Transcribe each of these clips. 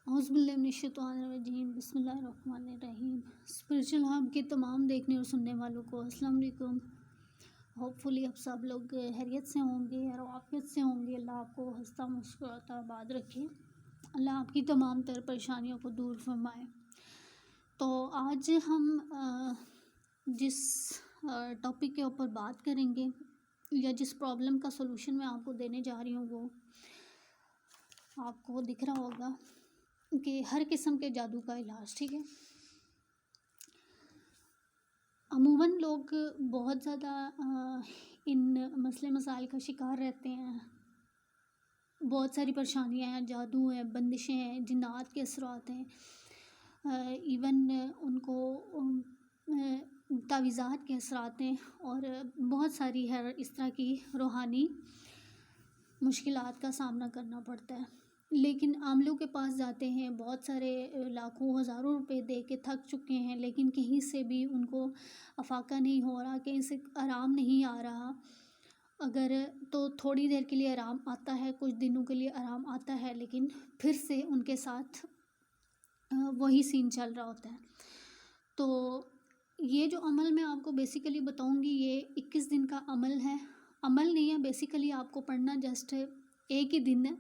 اعوذ باللہ من الشیطان الرجیم، بسم اللہ الرحمن الرحیم۔ اسپریچول ہب کے تمام دیکھنے اور سننے والوں کو السلام علیکم۔ ہوپ فلی آپ سب لوگ خیریت سے ہوں گے اور عافیت سے ہوں گے۔ اللہ آپ کو ہنستا مسکراتا آباد رکھے، اللہ آپ کی تمام تر پریشانیوں کو دور فرمائے۔ تو آج ہم جس ٹاپک کے اوپر بات کریں گے یا جس پرابلم کا سولوشن میں آپ کو دینے جا رہی ہوں، وہ آپ کو دکھ رہا ہوگا کہ ہر قسم کے جادو کا علاج، ٹھیک ہے۔ عموماً لوگ بہت زیادہ ان مسئلے مسائل کا شکار رہتے ہیں۔ بہت ساری پریشانیاں ہیں، جادو ہیں، بندشیں ہیں، جنات کے اثرات ہیں، ایون ان کو تعویذات کے اثرات ہیں، اور بہت ساری ہے اس طرح کی روحانی مشکلات کا سامنا کرنا پڑتا ہے۔ لیکن عاملوں کے پاس جاتے ہیں، بہت سارے لاکھوں ہزاروں روپے دے کے تھک چکے ہیں، لیکن کہیں سے بھی ان کو افاقہ نہیں ہو رہا، کہیں سے آرام نہیں آ رہا۔ اگر تو تھوڑی دیر کے لیے آرام آتا ہے، کچھ دنوں کے لیے آرام آتا ہے، لیکن پھر سے ان کے ساتھ وہی سین چل رہا ہوتا ہے۔ تو یہ جو عمل میں آپ کو بیسیکلی بتاؤں گی، یہ 21 دن کا عمل ہے۔ عمل نہیں ہے، بیسیکلی آپ کو پڑھنا جسٹ ایک ہی دن ہے۔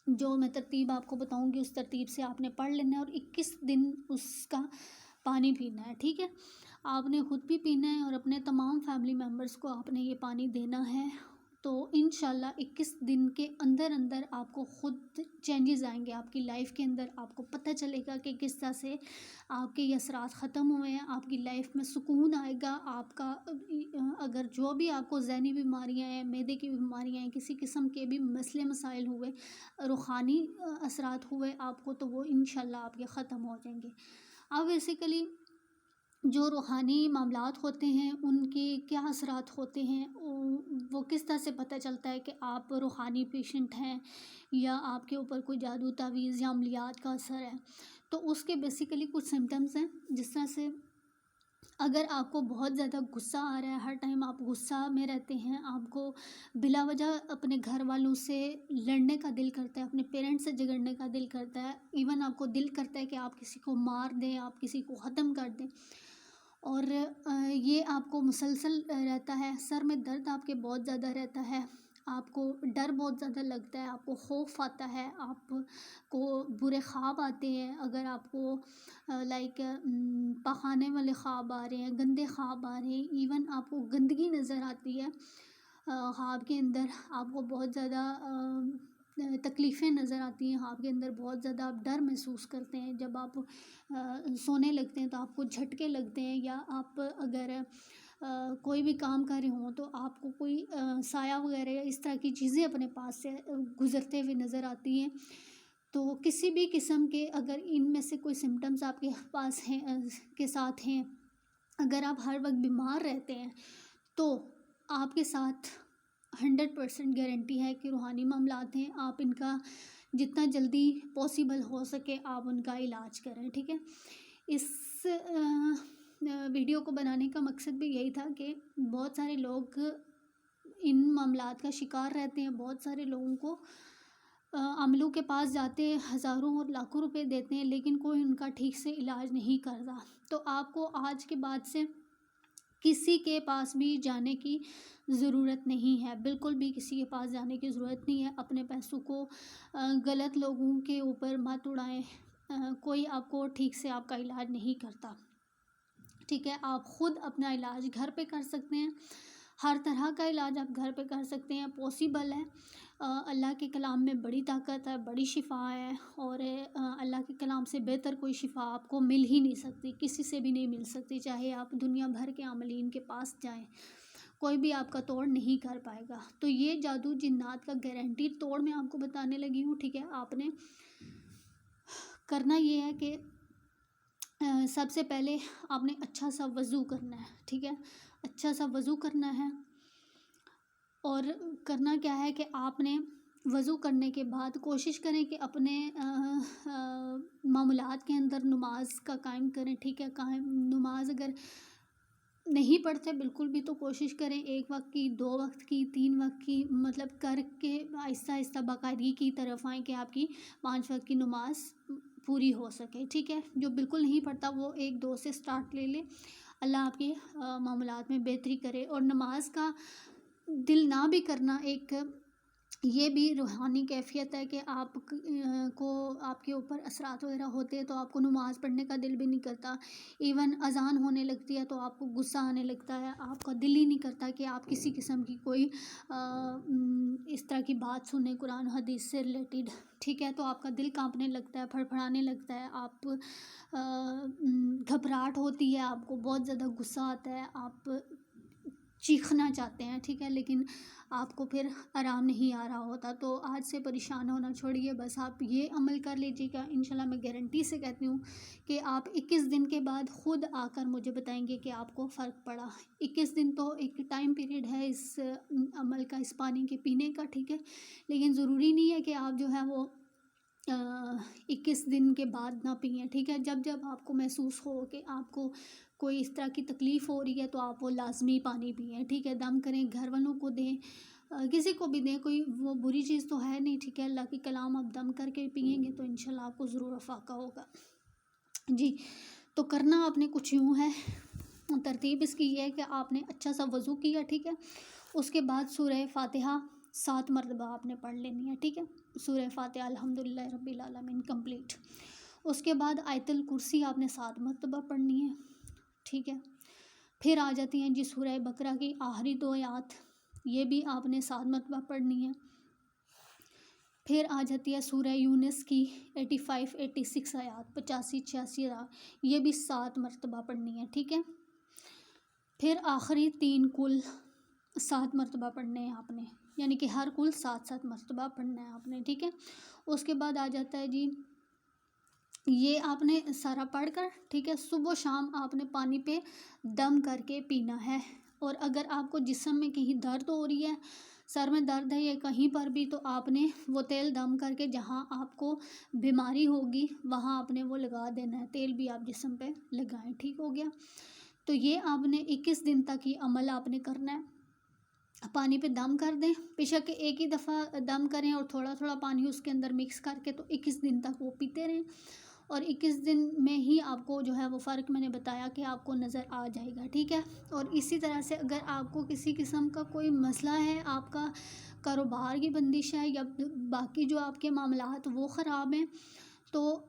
جو میں ترتیب آپ کو بتاؤں گی اس ترتیب سے آپ نے پڑھ لینا ہے، اور 21 دن اس کا پانی پینا ہے، ٹھیک ہے۔ آپ نے خود بھی پینا ہے اور اپنے تمام فیملی ممبرس کو آپ نے یہ پانی دینا ہے۔ تو انشاءاللہ 21 دن کے اندر اندر آپ کو خود چینجز آئیں گے آپ کی لائف کے اندر۔ آپ کو پتہ چلے گا کہ کس طرح سے آپ کے یہ اثرات ختم ہوئے ہیں، آپ کی لائف میں سکون آئے گا۔ آپ کا اگر جو بھی آپ کو ذہنی بیماریاں ہیں، معدے کی بیماریاں ہیں، کسی قسم کے بھی مسئلے مسائل ہوئے، روحانی اثرات ہوئے آپ کو، تو وہ انشاءاللہ آپ کے ختم ہو جائیں گے۔ اب بیسیکلی جو روحانی معاملات ہوتے ہیں ان کے کیا اثرات ہوتے ہیں، وہ کس طرح سے پتہ چلتا ہے کہ آپ روحانی پیشنٹ ہیں یا آپ کے اوپر کوئی جادو تعویذ یا عملیات کا اثر ہے۔ تو اس کے بیسیکلی کچھ سمٹمز ہیں، جس طرح سے اگر آپ کو بہت زیادہ غصہ آ رہا ہے، ہر ٹائم آپ غصہ میں رہتے ہیں، آپ کو بلا وجہ اپنے گھر والوں سے لڑنے کا دل کرتا ہے، اپنے پیرنٹس سے جھگڑنے کا دل کرتا ہے، ایون آپ کو دل کرتا ہے کہ آپ کسی کو مار دیں، آپ کسی کو ختم کر دیں، اور یہ آپ کو مسلسل رہتا ہے۔ سر میں درد آپ کے بہت زیادہ رہتا ہے، آپ کو ڈر بہت زیادہ لگتا ہے، آپ کو خوف آتا ہے، آپ کو برے خواب آتے ہیں۔ اگر آپ کو لائک پخانے والے خواب آ رہے ہیں، گندے خواب آ رہے ہیں، ایون آپ کو گندگی نظر آتی ہے خواب کے اندر، آپ کو بہت زیادہ تکلیفیں نظر آتی ہیں خواب کے اندر، بہت زیادہ آپ ڈر محسوس کرتے ہیں، جب آپ سونے لگتے ہیں تو آپ کو جھٹکے لگتے ہیں، یا آپ اگر کوئی بھی کام کر رہے ہوں تو آپ کو کوئی سایہ وغیرہ یا اس طرح کی چیزیں اپنے پاس سے گزرتے ہوئے نظر آتی ہیں۔ تو کسی بھی قسم کے اگر ان میں سے کوئی سمٹمز آپ کے پاس ہیں کے ساتھ ہیں، اگر آپ ہر وقت بیمار رہتے ہیں، تو آپ کے ساتھ 100% گارنٹی ہے کہ روحانی معاملات ہیں۔ آپ ان کا جتنا جلدی پاسبل ہو سکے آپ ان کا علاج کریں، ٹھیک ہے۔ اس ویڈیو کو بنانے کا مقصد بھی یہی تھا کہ بہت سارے لوگ ان معاملات کا شکار رہتے ہیں، بہت سارے لوگوں کو عاملوں کے پاس جاتے ہیں، ہزاروں اور لاکھوں روپے دیتے ہیں، لیکن کوئی ان کا ٹھیک سے علاج نہیں کرتا۔ تو آپ کو آج کے بعد سے کسی کے پاس بھی جانے کی ضرورت نہیں ہے، بالکل بھی کسی کے پاس جانے کی ضرورت نہیں ہے۔ اپنے پیسوں کو غلط لوگوں کے اوپر مت اڑائیں، کوئی آپ کو ٹھیک سے آپ کا علاج نہیں کرتا، ٹھیک ہے۔ آپ خود اپنا علاج گھر پہ کر سکتے ہیں، ہر طرح کا علاج آپ گھر پہ کر سکتے ہیں، پاسبل ہے۔ اللہ کے کلام میں بڑی طاقت ہے، بڑی شفا ہے، اور اللہ کے کلام سے بہتر کوئی شفا آپ کو مل ہی نہیں سکتی، کسی سے بھی نہیں مل سکتی، چاہے آپ دنیا بھر کے عاملین کے پاس جائیں، کوئی بھی آپ کا توڑ نہیں کر پائے گا۔ تو یہ جادو جنات کا گارنٹیڈ توڑ میں آپ کو بتانے لگی ہوں، ٹھیک ہے۔ آپ نے کرنا یہ ہے کہ سب سے پہلے آپ نے اچھا سا وضو کرنا ہے، ٹھیک ہے، اچھا سا وضو کرنا ہے۔ اور کرنا کیا ہے کہ آپ نے وضو کرنے کے بعد کوشش کریں کہ اپنے معاملات کے اندر نماز کا قائم کریں، ٹھیک ہے۔ نماز اگر نہیں پڑھتے بالکل بھی تو کوشش کریں 1 وقت کی، 2 وقت کی، 3 وقت کی، مطلب کر کے آہستہ آہستہ باقاعدگی کی طرف آئیں کہ آپ کی 5 وقت کی نماز پوری ہو سکے، ٹھیک ہے؟ جو بالکل نہیں پڑھتا وہ 1-2 سے سٹارٹ لے لے، اللہ آپ کے معاملات میں بہتری کرے۔ اور نماز کا دل نہ بھی کرنا ایک یہ بھی روحانی کیفیت ہے کہ آپ کو آپ کے اوپر اثرات وغیرہ ہوتے ہیں تو آپ کو نماز پڑھنے کا دل بھی نہیں کرتا، ایون اذان ہونے لگتی ہے تو آپ کو غصہ آنے لگتا ہے، آپ کا دل ہی نہیں کرتا کہ آپ کسی قسم کی کوئی اس طرح کی بات سنیں قرآن حدیث سے ریلیٹڈ، ٹھیک ہے؟ تو آپ کا دل کانپنے لگتا ہے، پھڑپھڑانے لگتا ہے، آپ گھبراہٹ ہوتی ہے، آپ کو بہت زیادہ غصہ آتا ہے، آپ چیخنا چاہتے ہیں، ٹھیک ہے؟ لیکن آپ کو پھر آرام نہیں آ رہا ہوتا۔ تو آج سے پریشان ہونا چھوڑیے، بس آپ یہ عمل کر لیجیے گا، انشاءاللہ میں گارنٹی سے کہتی ہوں کہ آپ 21 دن کے بعد خود آ کر مجھے بتائیں گے کہ آپ کو فرق پڑا۔ 21 دن تو ایک ٹائم پیریڈ ہے اس عمل کا، اس پانی کے پینے کا، ٹھیک ہے؟ لیکن ضروری نہیں ہے کہ آپ جو ہے وہ 21 دن کے بعد نہ پئیں، ٹھیک ہے؟ جب جب آپ کو محسوس ہو کہ آپ کو کوئی اس طرح کی تکلیف ہو رہی ہے تو آپ وہ لازمی پانی پئیں، ٹھیک ہے؟ دم کریں، گھر والوں کو دیں، کسی کو بھی دیں، کوئی وہ بری چیز تو ہے نہیں، ٹھیک ہے؟ اللہ کی کلام آپ دم کر کے پئیں گے تو انشاءاللہ آپ کو ضرور افاقہ ہوگا۔ جی، تو کرنا آپ نے کچھ یوں ہے، ترتیب اس کی یہ ہے کہ آپ نے اچھا سا وضو کیا، ٹھیک ہے؟ اس کے بعد سورہ فاتحہ 7 مرتبہ آپ نے پڑھ لینی ہے، ٹھیک ہے؟ سورہ فاتحہ الحمدللہ رب العالمین کمپلیٹ۔ اس کے بعد آیت الکرسی آپ نے 7 مرتبہ پڑھنی ہے، ٹھیک ہے؟ پھر آ جاتی ہیں جی سورہ بقرہ کی آخری 2 آیات، یہ بھی آپ نے 7 مرتبہ پڑھنی ہے۔ پھر آ جاتی ہے سورہ یونس کی 85 86 آیات، 85 86 آیات، یہ بھی 7 مرتبہ پڑھنی ہے، ٹھیک ہے؟ پھر آخری 3 کل 7 مرتبہ پڑھنے ہیں آپ نے، یعنی کہ ہر کل 7 مرتبہ پڑھنا ہے آپ نے، ٹھیک ہے؟ اس کے بعد آ جاتا ہے جی یہ آپ نے سارا پڑھ کر، ٹھیک ہے؟ صبح و شام آپ نے پانی پہ دم کر کے پینا ہے۔ اور اگر آپ کو جسم میں کہیں درد ہو رہی ہے، سر میں درد ہے یا کہیں پر بھی، تو آپ نے وہ تیل دم کر کے جہاں آپ کو بیماری ہوگی وہاں آپ نے وہ لگا دینا ہے، تیل بھی آپ جسم پہ لگائیں، ٹھیک ہو گیا؟ تو یہ آپ نے 21 دن تک یہ عمل آپ نے کرنا ہے۔ پانی پہ دم کر دیں، بے شک ایک ہی دفعہ دم کریں اور تھوڑا تھوڑا پانی اس کے اندر مکس کر کے، تو 21 دن تک وہ پیتے رہیں، اور 21 دن میں ہی آپ کو جو ہے وہ فرق میں نے بتایا کہ آپ کو نظر آ جائے گا، ٹھیک ہے؟ اور اسی طرح سے اگر آپ کو کسی قسم کا کوئی مسئلہ ہے، آپ کا کاروبار کی بندش ہے یا باقی جو آپ کے معاملات وہ خراب ہیں، تو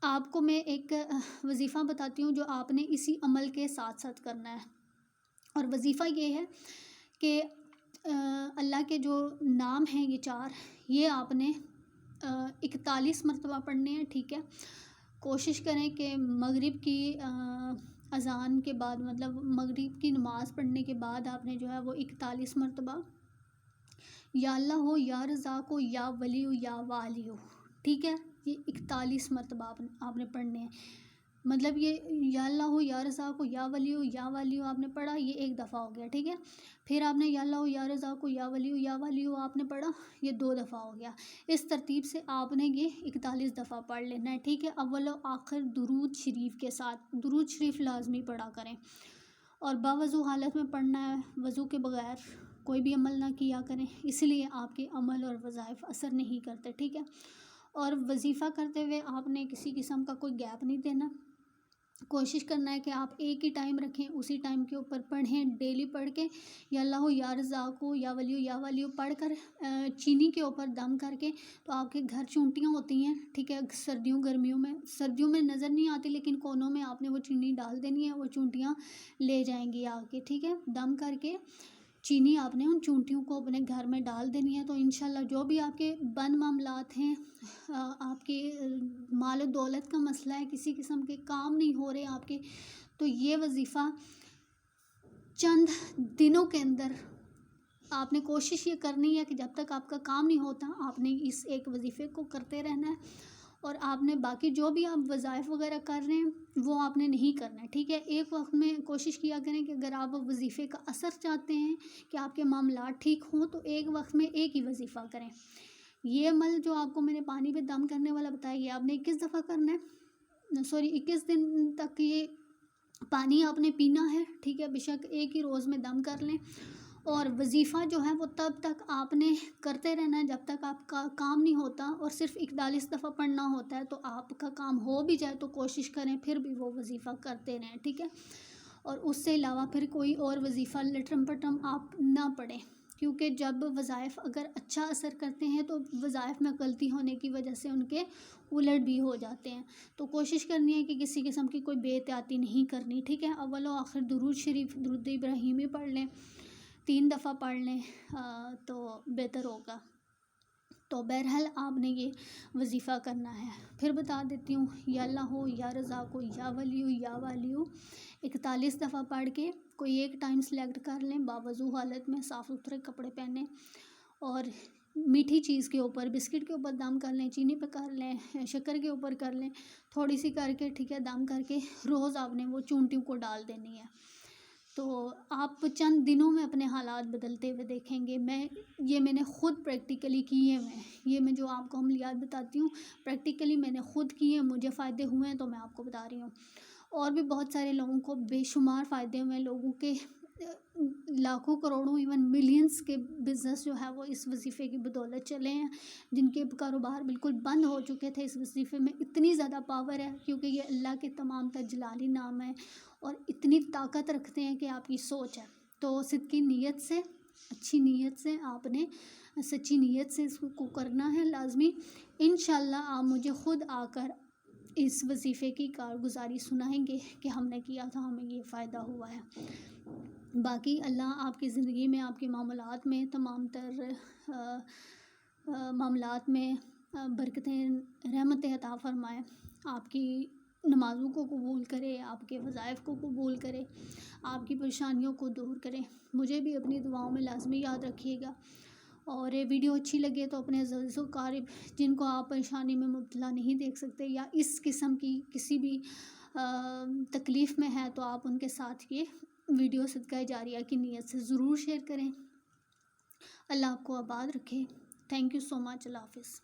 آپ کو میں ایک وظیفہ بتاتی ہوں جو آپ نے اسی عمل کے ساتھ ساتھ کرنا ہے۔ اور وظیفہ یہ ہے کہ اللہ کے جو نام ہیں یہ 4، یہ آپ نے 41 مرتبہ پڑھنے ہیں، ٹھیک ہے؟ کوشش کریں کہ مغرب کی اذان کے بعد، مطلب مغرب کی نماز پڑھنے کے بعد آپ نے جو ہے وہ 41 مرتبہ یا اللہ ہو، یا رزاق ہو، یا ولی ہو، یا والی ہو، ٹھیک ہے؟ یہ 41 مرتبہ آپ نے پڑھنے ہیں، مطلب یہ یا اللہ ہو، یا رزاق ہو، یا ولی ہو، یا والی ہو آپ نے پڑھا، یہ ایک دفعہ ہو گیا، ٹھیک ہے؟ پھر آپ نے یا اللہ ہو، یا رزاق ہو، یا ولی ہو، یا والی ہو آپ نے پڑھا، یہ 2 دفعہ ہو گیا۔ اس ترتیب سے آپ نے یہ 41 دفعہ پڑھ لینا ہے، ٹھیک ہے؟ اول و آخر درود شریف کے ساتھ، درود شریف لازمی پڑھا کریں، اور باوضو حالت میں پڑھنا ہے، وضو کے بغیر کوئی بھی عمل نہ کیا کریں، اس لیے آپ کے عمل اور وظائف اثر نہیں کرتے، ٹھیک ہے؟ اور وظیفہ کرتے ہوئے آپ نے کسی قسم کا کوئی گیپ نہیں دینا، کوشش کرنا ہے کہ آپ ایک ہی ٹائم رکھیں، اسی ٹائم کے اوپر پڑھیں، ڈیلی پڑھ کے یا اللہ ہو، یا رزاق ہو، یا ولی ہو، یا والی ہو پڑھ کر چینی کے اوپر دم کر کے، تو آپ کے گھر چونٹیاں ہوتی ہیں، ٹھیک ہے؟ سردیوں گرمیوں میں نظر نہیں آتی، لیکن کونوں میں آپ نے وہ چینی ڈال دینی ہے، وہ چونٹیاں لے جائیں گی آ کے، ٹھیک ہے؟ دم کر کے چینی آپ نے ان چونٹیوں کو اپنے گھر میں ڈال دینی ہے، تو انشاءاللہ جو بھی آپ کے بند معاملات ہیں، آپ کے مال و دولت کا مسئلہ ہے، کسی قسم کے کام نہیں ہو رہے آپ کے، تو یہ وظیفہ چند دنوں کے اندر آپ نے کوشش یہ کرنی ہے کہ جب تک آپ کا کام نہیں ہوتا آپ نے اس ایک وظیفے کو کرتے رہنا ہے، اور آپ نے باقی جو بھی آپ وظائف وغیرہ کر رہے ہیں وہ آپ نے نہیں کرنا ہے، ٹھیک ہے؟ ایک وقت میں کوشش کیا کریں کہ اگر آپ وظیفے کا اثر چاہتے ہیں کہ آپ کے معاملات ٹھیک ہوں تو ایک وقت میں ایک ہی وظیفہ کریں۔ یہ عمل جو آپ کو میں نے پانی پہ دم کرنے والا بتایا، یہ آپ نے 21 دفعہ کرنا ہے، 21 دن تک یہ پانی آپ نے پینا ہے، ٹھیک ہے، بے شک ایک ہی روز میں دم کر لیں، اور وظیفہ جو ہے وہ تب تک آپ نے کرتے رہنا ہے جب تک آپ کا کام نہیں ہوتا، اور صرف 41 دفعہ پڑھنا ہوتا ہے، تو آپ کا کام ہو بھی جائے تو کوشش کریں پھر بھی وہ وظیفہ کرتے رہیں، ٹھیک ہے۔ اور اس سے علاوہ پھر کوئی اور وظیفہ لٹرم پٹرم آپ نہ پڑھیں، کیونکہ جب وظائف اگر اچھا اثر کرتے ہیں تو وظائف میں غلطی ہونے کی وجہ سے ان کے الٹ بھی ہو جاتے ہیں، تو کوشش کرنی ہے کہ کسی قسم کی کوئی بے احتیاطی نہیں کرنی، ٹھیک ہے۔ اول و آخر درود شریف، درود ابراہیمی پڑھ لیں، 3 دفعہ پڑھ لیں تو بہتر ہوگا۔ تو بہرحال آپ نے یہ وظیفہ کرنا ہے۔ پھر بتا دیتی ہوں، یا اللہ ہو، یا رزاق ہو، یا ولی ہو، یا والی ہو، 41 دفعہ پڑھ کے کوئی ایک ٹائم سلیکٹ کر لیں، باوضو حالت میں صاف ستھرے کپڑے پہنیں، اور میٹھی چیز کے اوپر، بسکٹ کے اوپر دم کر لیں، چینی پہ کر لیں، شکر کے اوپر کر لیں، تھوڑی سی کر کے، ٹھیک ہے، دم کر کے روز آپ نے وہ چونٹیوں کو ڈال دینی ہے۔ تو آپ چند دنوں میں اپنے حالات بدلتے ہوئے دیکھیں گے۔ میں نے خود پریکٹیکلی کیے ہیں، یہ میں جو آپ کو عملیات بتاتی ہوں پریکٹیکلی میں نے خود کیے ہیں، مجھے فائدے ہوئے ہیں تو میں آپ کو بتا رہی ہوں، اور بھی بہت سارے لوگوں کو بے شمار فائدے ہوئے ہیں، لوگوں کے لاکھوں کروڑوں ایون ملینز کے بزنس جو ہے وہ اس وظیفے کی بدولت چلے ہیں، جن کے کاروبار بالکل بند ہو چکے تھے۔ اس وظیفے میں اتنی زیادہ پاور ہے، کیونکہ یہ اللہ کے تمام تر جلالی نام ہے، اور اتنی طاقت رکھتے ہیں کہ آپ کی سوچ ہے۔ تو صدقی نیت سے، اچھی نیت سے آپ نے، سچی نیت سے اس کو کرنا ہے لازمی۔ انشاءاللہ آپ مجھے خود آ کر اس وظیفے کی کارگزاری سنائیں گے کہ ہم نے کیا تھا، ہمیں یہ فائدہ ہوا ہے۔ باقی اللہ آپ کی زندگی میں، آپ کے معاملات میں، تمام تر معاملات میں برکتیں، رحمتیں عطا فرمائے، آپ کی نمازوں کو قبول کرے، آپ کے وظائف کو قبول کرے، آپ کی پریشانیوں کو دور کرے۔ مجھے بھی اپنی دعاؤں میں لازمی یاد رکھیے گا، اور یہ ویڈیو اچھی لگے تو اپنے عزیز و اقارب جن کو آپ پریشانی میں مبتلا نہیں دیکھ سکتے، یا اس قسم کی کسی بھی تکلیف میں ہے، تو آپ ان کے ساتھ یہ ویڈیو صدقہ جاریہ کی نیت سے ضرور شیئر کریں۔ اللہ آپ کو آباد رکھے۔ تھینک یو سو مچ۔ اللہ حافظ۔